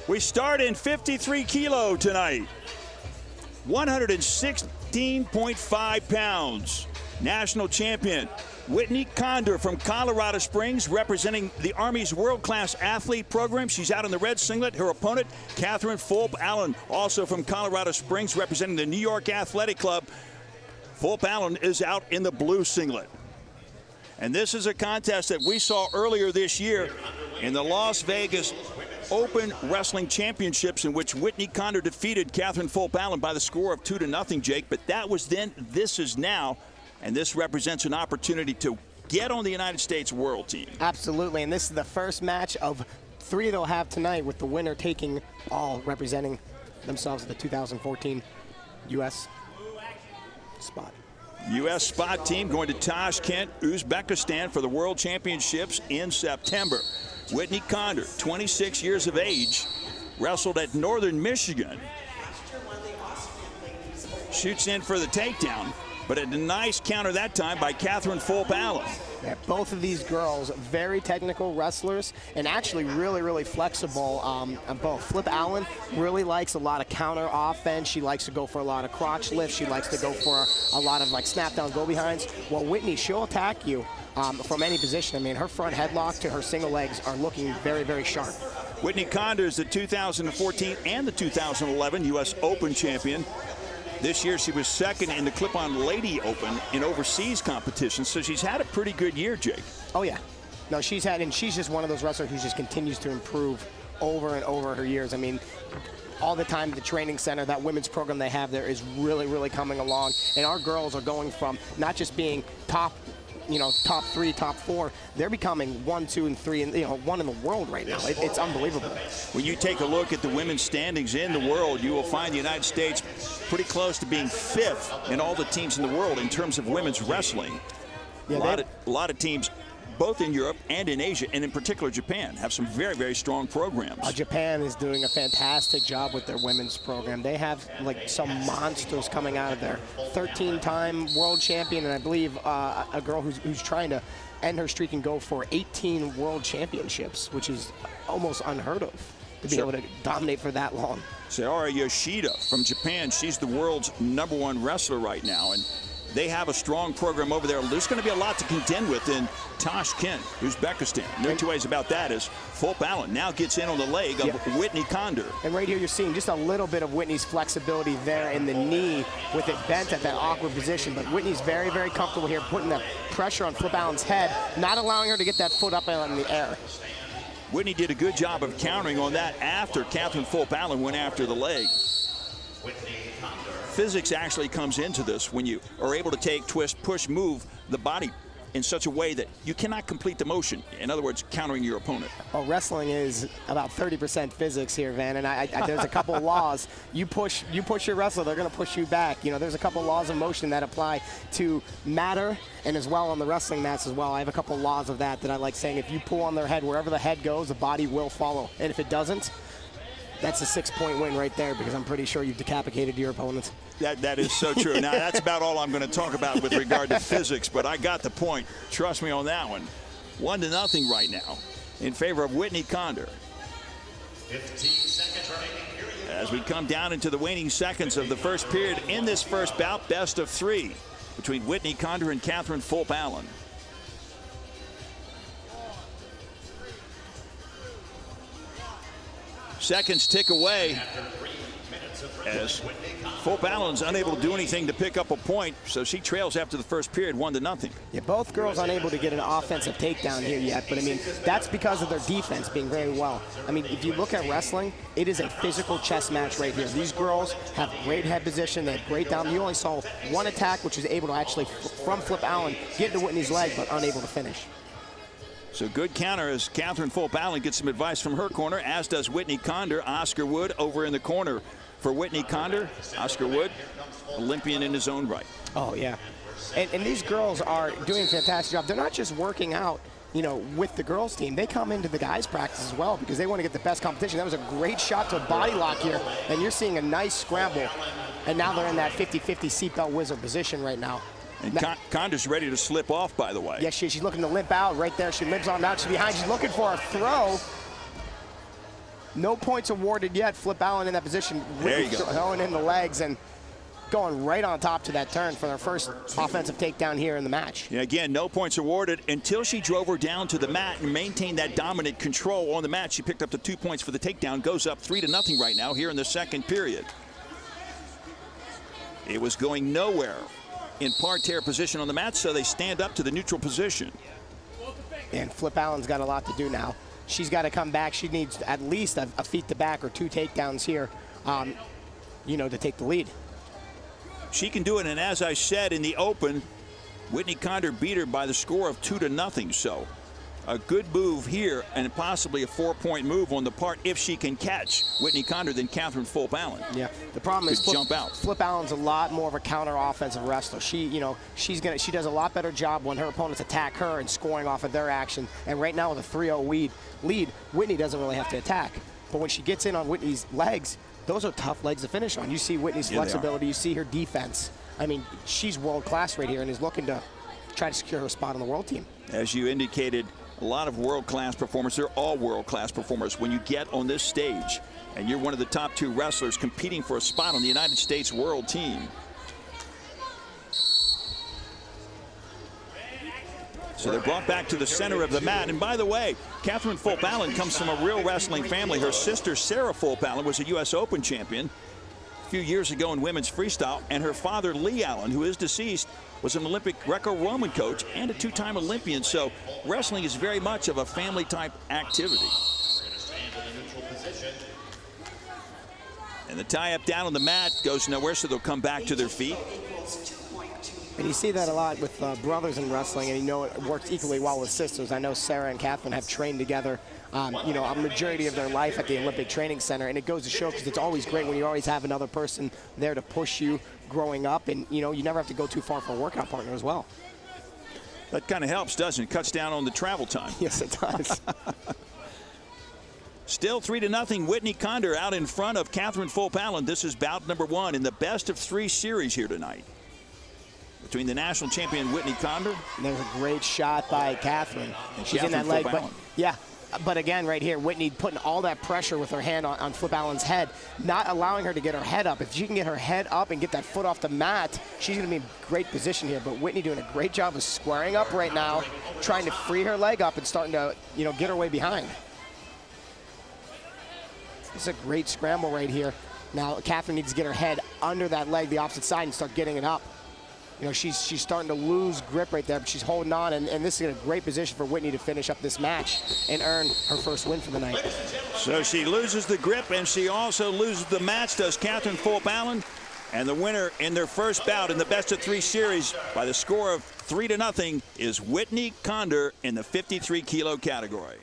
We start in 53 kilo tonight. 116.5 pounds. National champion Whitney Conder from Colorado Springs, representing the Army's world-class athlete program. She's out in the red singlet. Her opponent, Katherine Fulp-Allen, also from Colorado Springs, representing the New York Athletic Club. Fulp-Allen is out in the blue singlet. And this is a contest that we saw earlier this year in the Las Vegas Open Wrestling Championships, in which Whitney Conder defeated Katherine Fulp-Allen by the score of 2-0, Jake. But that was then, this is now. And this represents an opportunity to get on the United States World Team. Absolutely, and this is the first match of 3 they'll have tonight, with the winner taking all, representing themselves at the 2014 U.S. spot. U.S. spot team going to Tashkent, Uzbekistan for the World Championships in September. Whitney Conder, 26 years of age, wrestled at Northern Michigan. Shoots in for the takedown. But a nice counter that time by Katherine Fulp-Allen. Yeah, both of these girls, very technical wrestlers, and actually really, really flexible on both. Fulp-Allen really likes a lot of counter offense. She likes to go for a lot of crotch lifts. She likes to go for a lot of like snap down, go behinds. Well, Whitney, she'll attack you from any position. I mean, her front headlock to her single legs are looking very, very sharp. Whitney Conder is the 2014 and the 2011 U.S. Open champion. This year she was second in the Clip-On Lady Open in overseas competitions, so she's had a pretty good year, Jake. Oh yeah, no, she's had, and she's just one of those wrestlers who just continues to improve over and over her years. I mean, all the time, the training center, that women's program they have there is really, really coming along, and our girls are going from not just being top, top 3, top 4, they're becoming 1, 2, and 3, and 1 in the world right now. It's unbelievable. When you take a look at the women's standings in the world, you will find the United States pretty close to being 5th in all the teams in the world in terms of women's wrestling. Yeah, a lot of teams, both in Europe and in Asia, and in particular Japan, have some very, very strong programs. Japan is doing a fantastic job with their women's program. They have like some monsters coming out of there. 13-time world champion, and I believe a girl who's trying to end her streak and go for 18 world championships, which is almost unheard of, to be able to dominate for that long. Sayara Yoshida from Japan, she's the world's #1 wrestler right now, and they have a strong program over there. There's going to be a lot to contend with in Tashkent, Uzbekistan. No two ways about that. Is Fulp-Allen now gets in on the leg of Whitney Conder. And right here you're seeing just a little bit of Whitney's flexibility there in the knee with it bent at that awkward position. But Whitney's very, very comfortable here, putting that pressure on Fulp-Allen's head, not allowing her to get that foot up in the air. Whitney did a good job of countering on that after Katherine Fulp-Allen went after the leg. Physics actually comes into this when you are able to take, twist, push, move the body in such a way that you cannot complete the motion. In other words, countering your opponent. Well, wrestling is about 30% physics here, Van, and there's a couple of laws. You push your wrestler, they're going to push you back. There's a couple of laws of motion that apply to matter, and as well on the wrestling mats as well. I have a couple of laws of that I like saying. If you pull on their head, wherever the head goes, the body will follow. And if it doesn't, that's a 6-point win right there, because I'm pretty sure you've decapitated your opponents. That is so true. Now, that's about all I'm going to talk about with regard to physics, but I got the point. Trust me on that one. 1-0 right now in favor of Whitney Conder. 15 seconds remaining. As we come down into the waning seconds of the first period in this first bout, best of 3 between Whitney Conder and Katherine Fulp-Allen. Seconds tick away as Fulp-Allen's unable to do anything to pick up a point, so she trails after the first period 1-0. Yeah, both girls unable to get an offensive takedown here yet, but I mean, that's because of their defense being very well. I mean, if you look at wrestling, it is a physical chess match right here. These girls have great head position, they have great down. You only saw one attack, which was able to actually, from Fulp-Allen, get to Whitney's leg, but unable to finish. So good counter as Katherine Fulp-Allen gets some advice from her corner, as does Whitney Conder. Oscar Wood over in the corner for Whitney Conder. Oscar Wood, Olympian in his own right. Oh, yeah. And these girls are doing a fantastic job. They're not just working out, with the girls team. They come into the guys practice as well because they want to get the best competition. That was a great shot to a body lock here, and you're seeing a nice scramble. And now they're in that 50-50 seatbelt wizard position right now. And Conder's ready to slip off, by the way. Yes, she's looking to limp out right there. She limps on out. She's behind. She's looking for a throw. No points awarded yet. Fulp-Allen in that position. There you go. Throwing in the legs and going right on top to that turn for their first offensive takedown here in the match. Yeah, again, no points awarded until she drove her down to the mat and maintained that dominant control on the mat. She picked up the 2 points for the takedown, goes up 3-0 right now here in the second period. It was going nowhere in parterre position on the mat, so they stand up to the neutral position. And Fulp-Allen's got a lot to do now. She's got to come back. She needs at least a feet to back or 2 takedowns here, you know, to take the lead. She can do it, and as I said in the open, Whitney Conder beat her by the score of 2-0. So a good move here and possibly a 4-point move on the part if she can catch Whitney Conder than Katherine Fulp-Allen. Yeah, the problem is jump out. Fulp-Allen's a lot more of a counter offensive wrestler. She does a lot better job when her opponents attack her and scoring off of their action. And right now with a 3-0 lead, Whitney doesn't really have to attack. But when she gets in on Whitney's legs, those are tough legs to finish on. You see Whitney's flexibility, you see her defense. I mean, she's world class right here and is looking to try to secure her spot on the world team. As you indicated, a lot of world-class performers. They're all world-class performers. When you get on this stage and you're one of the top 2 wrestlers competing for a spot on the United States world team. So they're brought back to the center of the mat. And by the way, Katherine Fulp-Allen comes from a real wrestling family. Her sister, Sarah Fulp-Allen, was a U.S. Open champion a few years ago in women's freestyle. And her father, Lee Allen, who is deceased, was an Olympic Greco-Roman coach and a 2-time Olympian. So wrestling is very much of a family-type activity. And the tie-up down on the mat goes nowhere, so they'll come back to their feet. And you see that a lot with brothers in wrestling, and you know it works equally well with sisters. I know Sarah and Katherine have trained together, you know, a majority of their life at the Olympic Training Center, and it goes to show because it's always great when you always have another person there to push you growing up, and you know you never have to go too far for a workout partner as well. That kind of helps, doesn't it? Cuts down on the travel time. Yes, it does. Still 3-0. Whitney Conder out in front of Katherine Fulp-Allen. This is bout number 1 in the best of 3 series here tonight between the national champion Whitney Conder. And there's a great shot by Katherine. She's in that leg, but yeah. But again, right here, Whitney putting all that pressure with her hand on Fulp-Allen's head, not allowing her to get her head up. If she can get her head up and get that foot off the mat, she's going to be in great position here. But Whitney doing a great job of squaring up right now, trying to free her leg up and starting to, you know, get her way behind. This is a great scramble right here. Now, Katherine needs to get her head under that leg, the opposite side, and start getting it up. You know, she's starting to lose grip right there, but she's holding on, and this is in a great position for Whitney to finish up this match and earn her first win for the night. So she loses the grip, and she also loses the match, does Katherine Fulp-Allen. And the winner in their first bout in the best of 3 series by the score of 3-0 is Whitney Conder in the 53 kilo category.